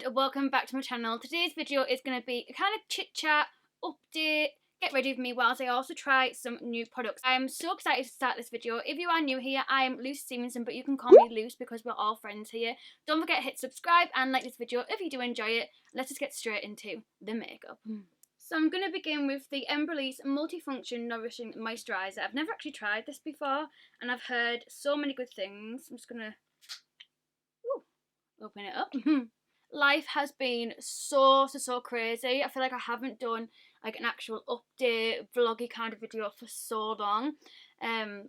and welcome back to my channel. Today's video is going to be a kind of chit chat update, get ready with me whilst I also try some new products. I'm so excited to start this video. If you are new here, I am LuceStephenson, but you can call me Luce because we're all friends here. Don't forget to hit subscribe and like this video if you do enjoy it. Let's just get straight into the makeup. So I'm going to begin with the Beverly's Multifunction Nourishing Moisturizer. I've never actually tried this before and I've heard so many good things. I'm just going to open it up. Life has been so crazy. I feel like I haven't done like an actual update vloggy kind of video for so long. I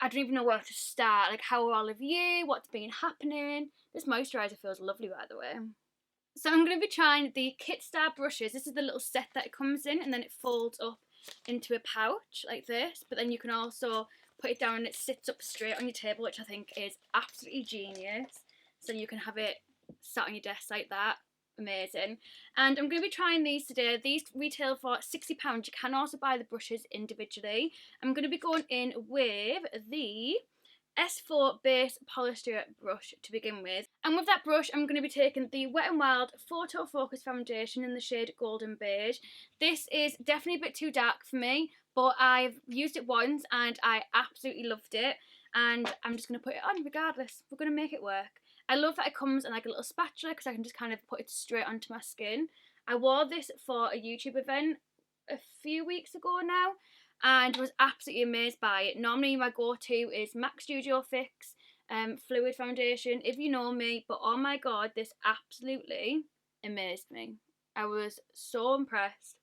don't even know where to start. Like, how are all of you? What's been happening? This moisturizer feels lovely, by the way. So I'm going to be trying the Kit Star brushes. This is the little set that it comes in, and then it folds up into a pouch like this. But then you can also put it down and it sits up straight on your table, which I think is absolutely genius. So you can have it sat on your desk like that. Amazing. And I'm going to be trying these today. These retail for £60. You can also buy the brushes individually. I'm going to be going in with the S4 Base Polyester brush to begin with. And with that brush, I'm going to be taking the Wet n Wild Photo Focus Foundation in the shade Golden Beige. This is definitely a bit too dark for me, but I've used it once and I absolutely loved it. And I'm just going to put it on regardless. We're going to make it work. I love that it comes in like a little spatula because I can just kind of put it straight onto my skin. I wore this for a YouTube event a few weeks ago now and was absolutely amazed by it. Normally my go-to is MAC Studio Fix Fluid Foundation, if you know me, but oh my god, this absolutely amazed me. I was so impressed.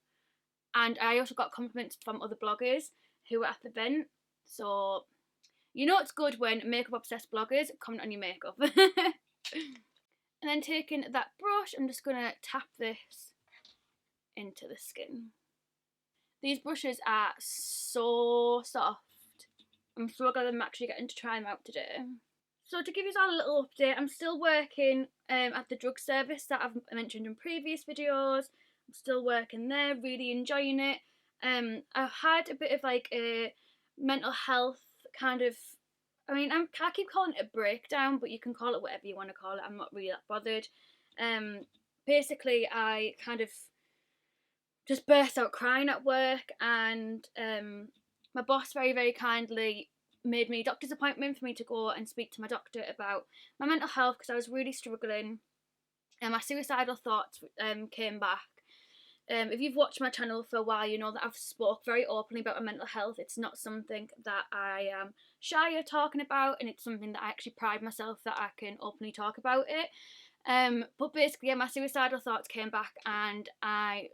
And I also got compliments from other bloggers who were at the event, so you know it's good when makeup obsessed bloggers comment on your makeup. And then taking that brush, I'm just going to tap this into the skin. These brushes are so soft. I'm so glad I'm actually getting to try them out today. So to give you all a little update, I'm still working at the drug service that I've mentioned in previous videos. I'm still working there, really enjoying it. I've had a bit of like a mental health kind of, I mean, I keep calling it a breakdown, but you can call it whatever you want to call it. I'm not really that bothered. Basically, I kind of just burst out crying at work, and my boss very kindly made me a doctor's appointment for me to go and speak to my doctor about my mental health because I was really struggling, and my suicidal thoughts came back. If you've watched my channel for a while, you know that I've spoke very openly about my mental health. It's not something that I am shy of talking about, and it's something that I actually pride myself that I can openly talk about it. But basically, yeah, my suicidal thoughts came back, and I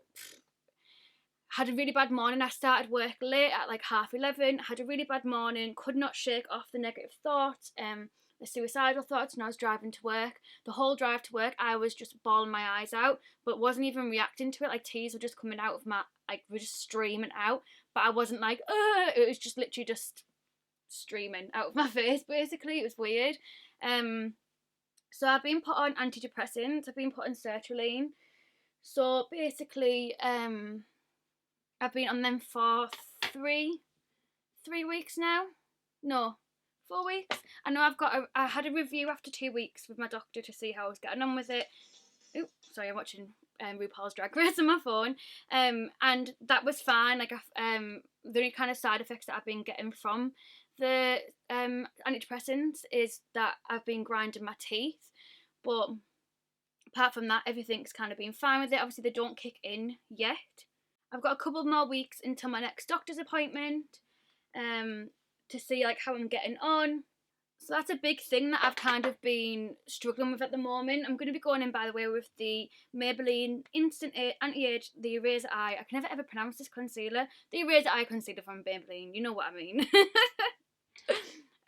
had a really bad morning. I started work late at like 11:30. Had a really bad morning, could not shake off the negative thoughts, the suicidal thoughts, and I was driving to work. The whole drive to work, I was just bawling my eyes out, but wasn't even reacting to it. Like, tears were just coming out of my, like, were just streaming out, but I wasn't like, ugh. It was just literally just streaming out of my face, basically. It was weird. So I've been put on antidepressants. I've been put on sertraline. So basically, I've been on them for three weeks now. No, 4 weeks. I know I had a review after 2 weeks with my doctor to see how I was getting on with it. Oops, sorry, I'm watching RuPaul's Drag Race on my phone. And that was fine. Like, the only kind of side effects that I've been getting from the antidepressants is that I've been grinding my teeth. But apart from that, everything's kind of been fine with it. Obviously, they don't kick in yet. I've got a couple more weeks until my next doctor's appointment to see like how I'm getting on. So that's a big thing that I've kind of been struggling with at the moment. I'm going to be going in, by the way, with the Maybelline Instant Anti-Age, the Eraser Eye. I can never ever pronounce this concealer. The Eraser Eye concealer from Maybelline. You know what I mean.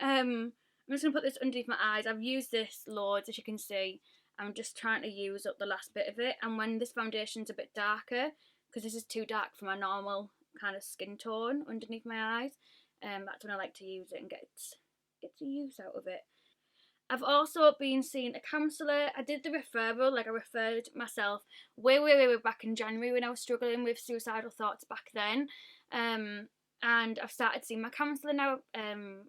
I'm just going to put this underneath my eyes. I've used this loads, as you can see. I'm just trying to use up the last bit of it. And when this foundation's a bit darker, because this is too dark for my normal kind of skin tone underneath my eyes, that's when I like to use it and get the use out of it. I've also been seeing a counsellor. I did the referral, like I referred myself way back in January when I was struggling with suicidal thoughts back then. And I've started seeing my counsellor now.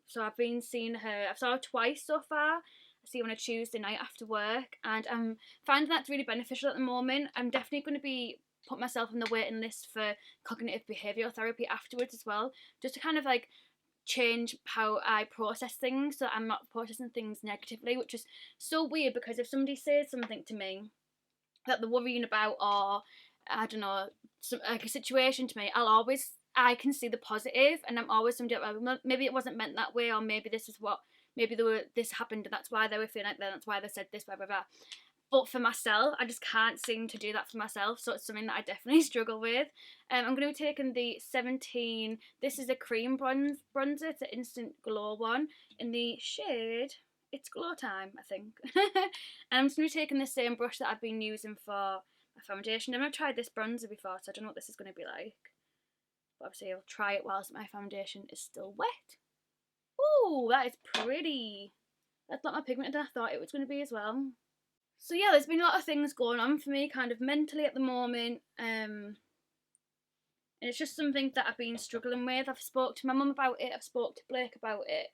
So I've been seeing her, I've saw her twice so far, see you on a Tuesday night after work, and I'm finding that's really beneficial at the moment. I'm definitely going to be put myself on the waiting list for cognitive behavioural therapy afterwards as well, just to kind of like change how I process things so I'm not processing things negatively, which is so weird because if somebody says something to me that they're worrying about, or I don't know, some, like a situation to me, I can see the positive, and I'm always somebody like, well, maybe it wasn't meant that way, or maybe this is what, maybe this happened and that's why they were feeling like that, that's why they said this, blah blah blah. But for myself, I just can't seem to do that for myself, so it's something that I definitely struggle with. I'm going to be taking the 17, this is a cream bronzer, it's an instant glow one, in the shade, it's Glow Time, I think. And I'm just going to be taking the same brush that I've been using for my foundation. I've never tried this bronzer before, so I don't know what this is going to be like. But obviously I'll try it whilst my foundation is still wet. Ooh, that is pretty. That's a lot more pigmented than I thought it was going to be as well. So yeah, there's been a lot of things going on for me kind of mentally at the moment. And it's just something that I've been struggling with. I've spoke to my mum about it, I've spoke to Blake about it.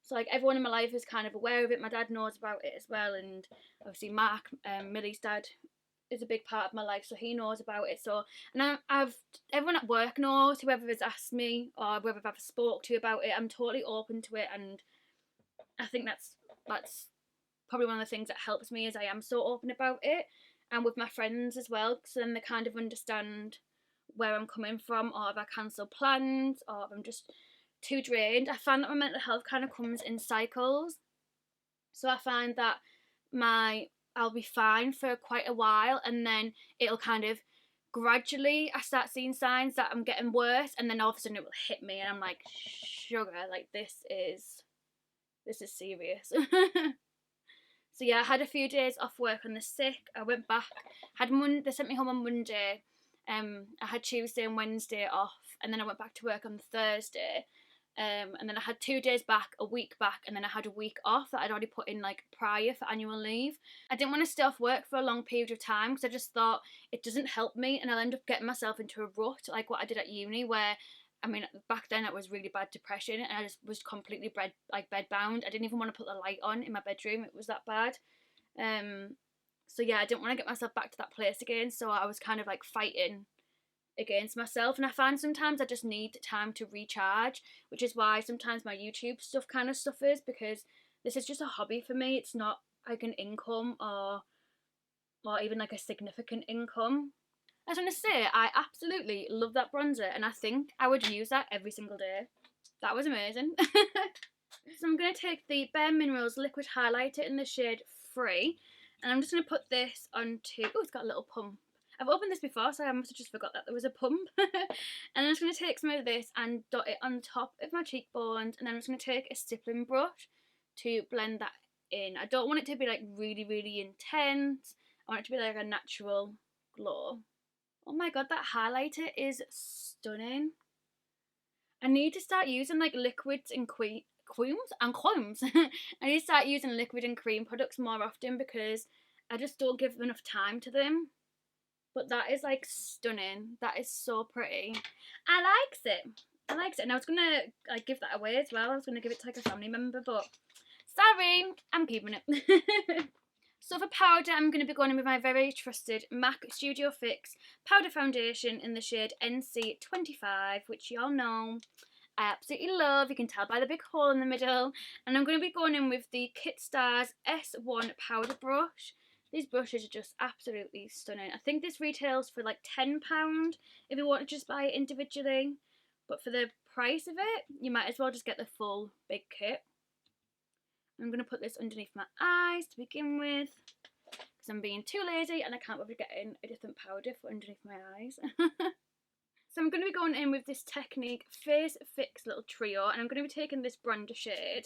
So like everyone in my life is kind of aware of it. My dad knows about it as well, and obviously Mark, Millie's dad, is a big part of my life, so he knows about it. So, and I've everyone at work knows, whoever has asked me or whoever I've spoke to about it, I'm totally open to it, and I think that's probably one of the things that helps me is I am so open about it, and with my friends as well, so then they kind of understand where I'm coming from, or if I cancel plans, or if I'm just too drained. I find that my mental health kind of comes in cycles, so I find that I'll be fine for quite a while, and then it'll kind of gradually I start seeing signs that I'm getting worse, and then all of a sudden it will hit me and I'm like, sugar, like this is serious. So yeah, I had a few days off work on the sick. I went back, they sent me home on Monday. I had Tuesday and Wednesday off, and then I went back to work on Thursday. And then I had 2 days back, a week back, and then I had a week off that I'd already put in like prior for annual leave. I didn't want to stay off work for a long period of time because I just thought it doesn't help me, and I'll end up getting myself into a rut like what I did at uni, where I mean back then it was really bad depression and I just was completely bed bound. I didn't even want to put the light on in my bedroom, it was that bad. So yeah, I didn't want to get myself back to that place again, so I was kind of like fighting against myself, and I find sometimes I just need time to recharge, which is why sometimes my YouTube stuff kind of suffers, because this is just a hobby for me. It's not like an income or even like a significant income. I just want to say I absolutely love that bronzer, and I think I would use that every single day. That was amazing. So I'm going to take the Bare Minerals liquid highlighter in the shade Free, and I'm just going to put this onto, oh, it's got a little pump. I've opened this before, so I must have just forgot that there was a pump. And I'm just going to take some of this and dot it on top of my cheekbones, and then I'm just going to take a stippling brush to blend that in. I don't want it to be like really, really intense. I want it to be like a natural glow. Oh my god, that highlighter is stunning. I need to start using like liquids and creams. I need to start using liquid and cream products more often because I just don't give enough time to them. But that is like stunning. That is so pretty. I likes it. And I was gonna like give that away as well. I was gonna give it to like a family member, but sorry, I'm keeping it. So for powder, I'm going to be going in with my very trusted MAC Studio Fix powder foundation in the shade NC25, which you all know I absolutely love. You can tell by the big hole in the middle. And I'm going to be going in with the Kit Stars S1 powder brush. These brushes are just absolutely stunning. I think this retails for like £10 if you want to just buy it individually. But for the price of it, you might as well just get the full big kit. I'm going to put this underneath my eyes to begin with, because I'm being too lazy and I can't bother getting a different powder for underneath my eyes. So I'm going to be going in with this Technique Face Fix little trio, and I'm going to be taking this bronzer shade,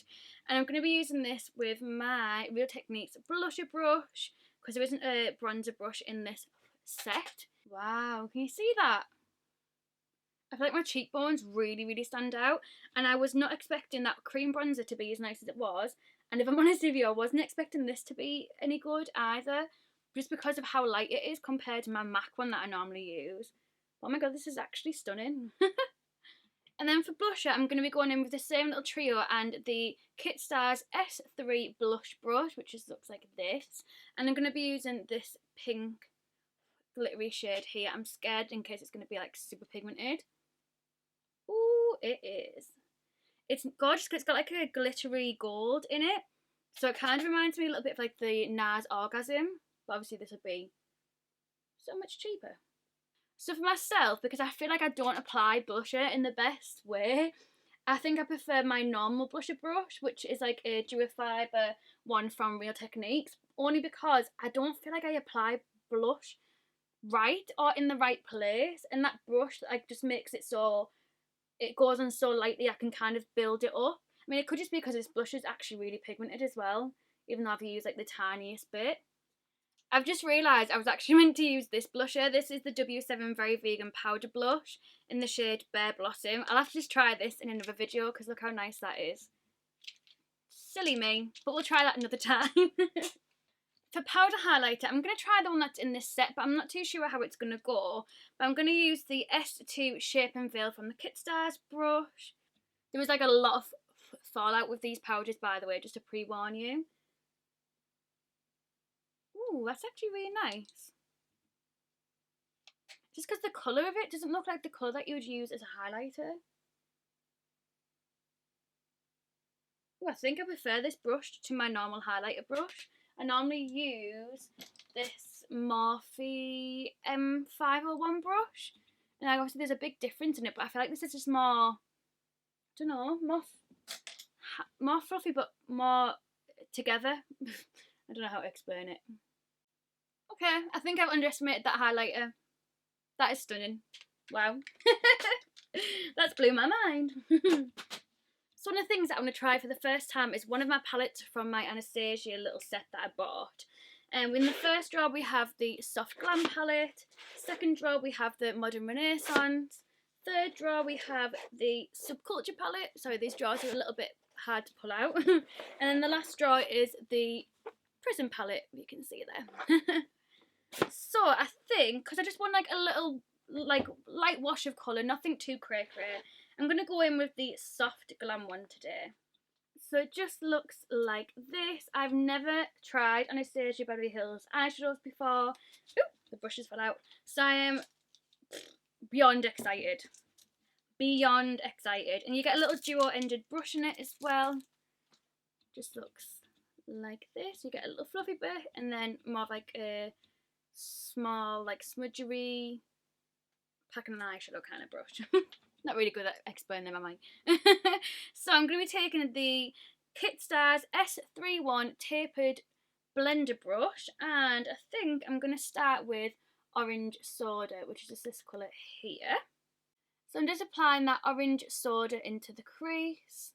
and I'm going to be using this with my Real Techniques blusher brush, because there isn't a bronzer brush in this set. Wow, can you see that? I feel like my cheekbones really, really stand out, and I was not expecting that cream bronzer to be as nice as it was, and if I'm honest with you, I wasn't expecting this to be any good either, just because of how light it is compared to my MAC one that I normally use. Oh my god, this is actually stunning. And then for blusher, I'm going to be going in with the same little trio and the Kit Stars S3 blush brush, which just looks like this. And I'm going to be using this pink glittery shade here. I'm scared in case it's going to be like super pigmented. Ooh, it is. It's gorgeous because it's got like a glittery gold in it. So it kind of reminds me a little bit of like the NARS Orgasm. But obviously this would be so much cheaper. So for myself, because I feel like I don't apply blusher in the best way, I think I prefer my normal blusher brush, which is like a dual fibre one from Real Techniques, only because I don't feel like I apply blush right or in the right place, and that brush like just makes it so it goes on so lightly I can kind of build it up. I mean, it could just be because this blush is actually really pigmented as well, even though I've used like the tiniest bit. I've just realised I was actually meant to use this blusher. This is the W7 Very Vegan Powder Blush in the shade Bare Blossom. I'll have to just try this in another video because look how nice that is. Silly me, but we'll try that another time. For powder highlighter, I'm going to try the one that's in this set, but I'm not too sure how it's going to go. But I'm going to use the S2 Shape and Veil from the Kit Stars brush. There was like a lot of fallout with these powders, by the way, just to pre-warn you. Ooh, that's actually really nice. Just because the colour of it doesn't look like the colour that you would use as a highlighter. Ooh, I think I prefer this brush to my normal highlighter brush. I normally use this Morphe M501 brush. And obviously there's a big difference in it, but I feel like this is just more, I don't know, more fluffy but more together. I don't know how to explain it. Okay, I think I've underestimated that highlighter. That is stunning. Wow. That's blew my mind. So one of the things that I'm going to try for the first time is one of my palettes from my Anastasia little set that I bought. In the first drawer we have the Soft Glam palette. Second drawer we have the Modern Renaissance. Third drawer we have the Subculture palette. Sorry, these drawers are a little bit hard to pull out. And then the last drawer is the Prism palette, you can see there. So I think, because I just want like a little like light wash of colour, nothing too cray, I'm going to go in with the Soft Glam one today. So it just looks like this. I've never tried Anastasia Beverly Hills eyeshadows before. Ooh, the brushes fell out. So I am beyond excited. Beyond excited. And you get a little duo-ended brush in it as well. Just looks like this. You get a little fluffy bit and then more of like a small like smudgery packing an eyeshadow kind of brush. Not really good at explaining them, am I? So I'm going to be taking the Kit Stars S31 tapered blender brush, and I think I'm going to start with Orange Soda, which is just this colour here. So I'm just applying that orange soda into the crease.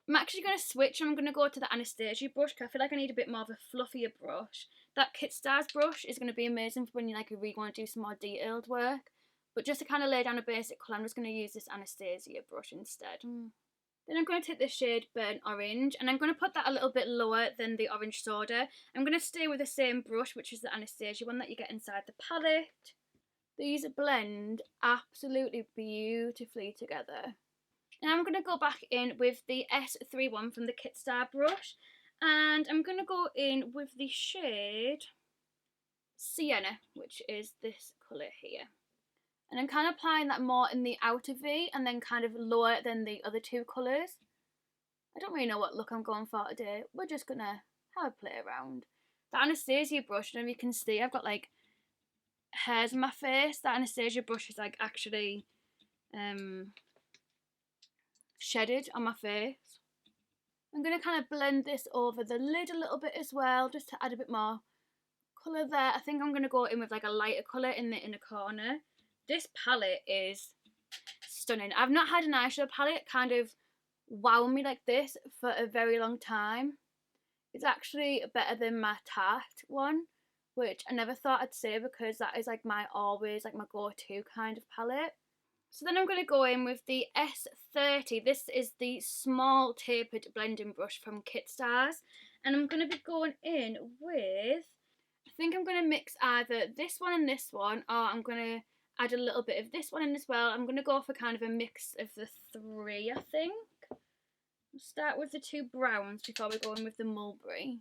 I'm actually going to switch. I'm going to go to the Anastasia brush because I feel like I need a bit more of a fluffier brush. That Kit Stars brush is going to be amazing for when you like really want to do some more detailed work. But just to kind of lay down a basic colour, I'm just going to use this Anastasia brush instead. Then I'm going to take the shade Burnt Orange, and I'm going to put that a little bit lower than the Orange Soda. I'm going to stay with the same brush, which is the Anastasia one that you get inside the palette. These blend absolutely beautifully together. And I'm going to go back in with the S31 from the Kit Star brush, and I'm going to go in with the shade Sienna, which is this colour here. And I'm kind of applying that more in the outer V and then kind of lower than the other two colours. I don't really know what look I'm going for today. We're just going to have a play around. The Anastasia brush, I don't know if you can see, I've got like hairs in my face. That Anastasia brush is like actually shedded on my face. I'm going to kind of blend this over the lid a little bit as well, just to add a bit more colour there. I think I'm going to go in with like a lighter colour in the inner corner. This palette is stunning. I've not had an eyeshadow palette kind of wow me like this for a very long time. It's actually better than my Tarte one, which I never thought I'd say because that is like my always like my go-to kind of palette. So then I'm going to go in with the S30. This is the small tapered blending brush from Kit Stars. And I'm going to be going in with, I think I'm going to mix either this one and this one, or I'm going to add a little bit of this one in as well. I'm going to go for kind of a mix of the three, I think. We'll start with the two browns before we go in with the mulberry.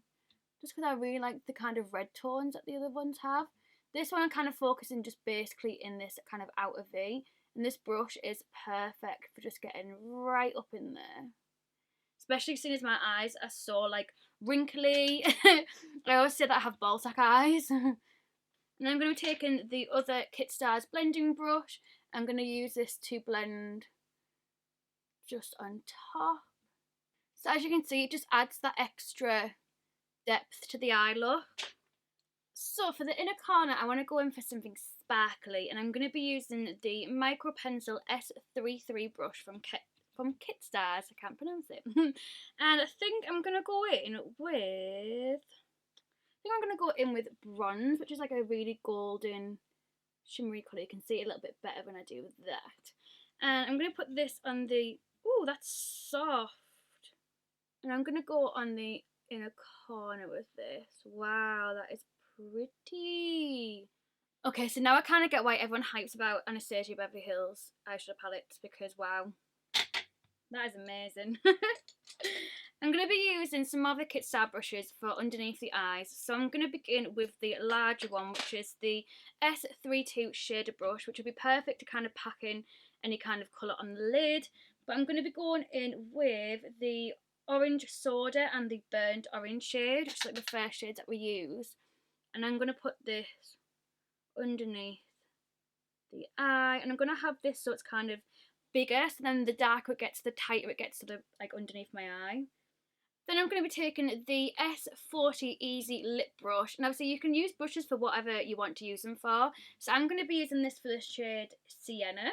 Just because I really like the kind of red tones that the other ones have. This one I'm kind of focusing just basically in this kind of outer V. And this brush is perfect for just getting right up in there. Especially seeing as my eyes are so like wrinkly. I always say that I have ball sack eyes. And I'm going to be taking the other Kit Stars blending brush. I'm going to use this to blend just on top. So as you can see, it just adds that extra depth to the eye look. So for the inner corner, I want to go in for something sparkly, and I'm going to be using the Micro Pencil S33 brush from Kit Stars. I can't pronounce it. And I think I'm going to go in with bronze, which is like a really golden shimmery colour. You can see it a little bit better when I do that. And I'm going to put this on the, ooh, that's soft. And I'm going to go on the inner corner with this. Wow, that is pretty. Okay, so now I kind of get why everyone hypes about Anastasia Beverly Hills eyeshadow palettes, because wow, that is amazing. I'm going to be using some of the Kit Star brushes for underneath the eyes. So I'm going to begin with the larger one, which is the S32 shader brush, which will be perfect to kind of pack in any kind of colour on the lid. But I'm going to be going in with the Orange Soda and the Burnt Orange shade, which is like the first shades that we use. And I'm going to put this underneath the eye, and I'm going to have this so it's kind of bigger, so then the darker it gets, the tighter it gets to the like underneath my eye. Then I'm going to be taking the S40 Easy Lip Brush, and obviously you can use brushes for whatever you want to use them for. So I'm going to be using this for the shade Sienna,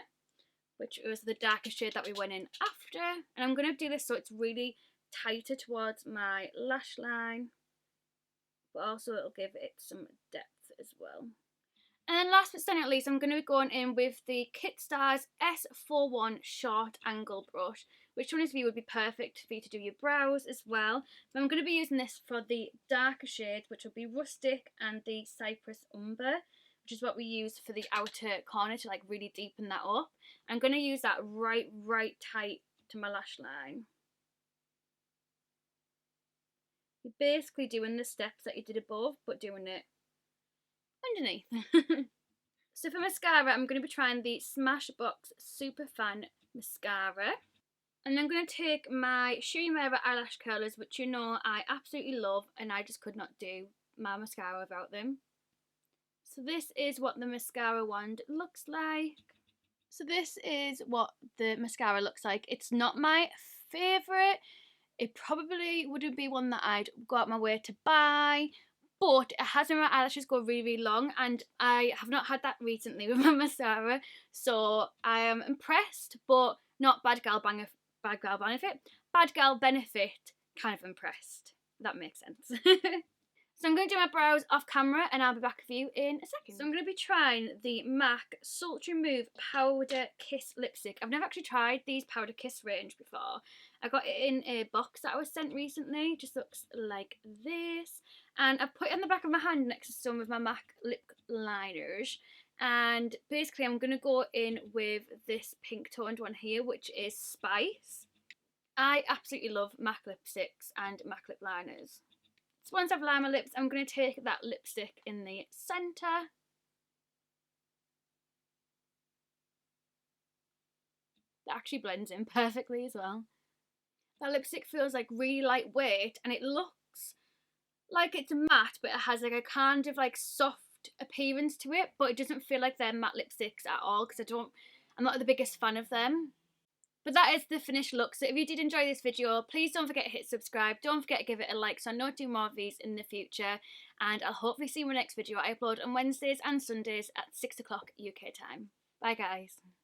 which was the darkest shade that we went in after, and I'm going to do this so it's really tighter towards my lash line, but also it'll give it some depth as well. And then last but certainly not least, I'm going to be going in with the Kit Stars S41 Short Angle Brush, which one of you would be perfect for you to do your brows as well. But I'm going to be using this for the darker shade, which will be Rustic and the Cypress Umber, which is what we use for the outer corner to like really deepen that up. I'm going to use that right tight to my lash line. You're basically doing the steps that you did above, but doing it underneath. So for mascara, I'm going to be trying the Smashbox Superfan Mascara. And I'm going to take my Shui Mera eyelash curlers, which you know I absolutely love, and I just could not do my mascara without them. So this is what the mascara wand looks like. It's not my favourite. It probably wouldn't be one that I'd go out my way to buy, but it has made my eyelashes go really long, and I have not had that recently with my mascara, so I am impressed, but not bad girl benefit, kind of impressed, if that makes sense. So I'm going to do my brows off camera, and I'll be back with you in a second. So I'm going to be trying the MAC Sultry Move Powder Kiss Lipstick. I've never actually tried these Powder Kiss range before. I got it in a box that I was sent recently. It just looks like this. And I've put it on the back of my hand next to some of my MAC lip liners. And basically I'm going to go in with this pink toned one here, which is Spice. I absolutely love MAC lipsticks and MAC lip liners. So once I've lined my lips, I'm going to take that lipstick in the centre. That actually blends in perfectly as well. That lipstick feels like really lightweight, and it looks like it's matte, but it has like a kind of like soft appearance to it, but it doesn't feel like they're matte lipsticks at all, because I'm not the biggest fan of them. But that is the finished look. So if you did enjoy this video, please don't forget to hit subscribe. Don't forget to give it a like so I know to do more of these in the future. And I'll hopefully see you in my next video. I upload on Wednesdays and Sundays at 6 o'clock UK time. Bye guys.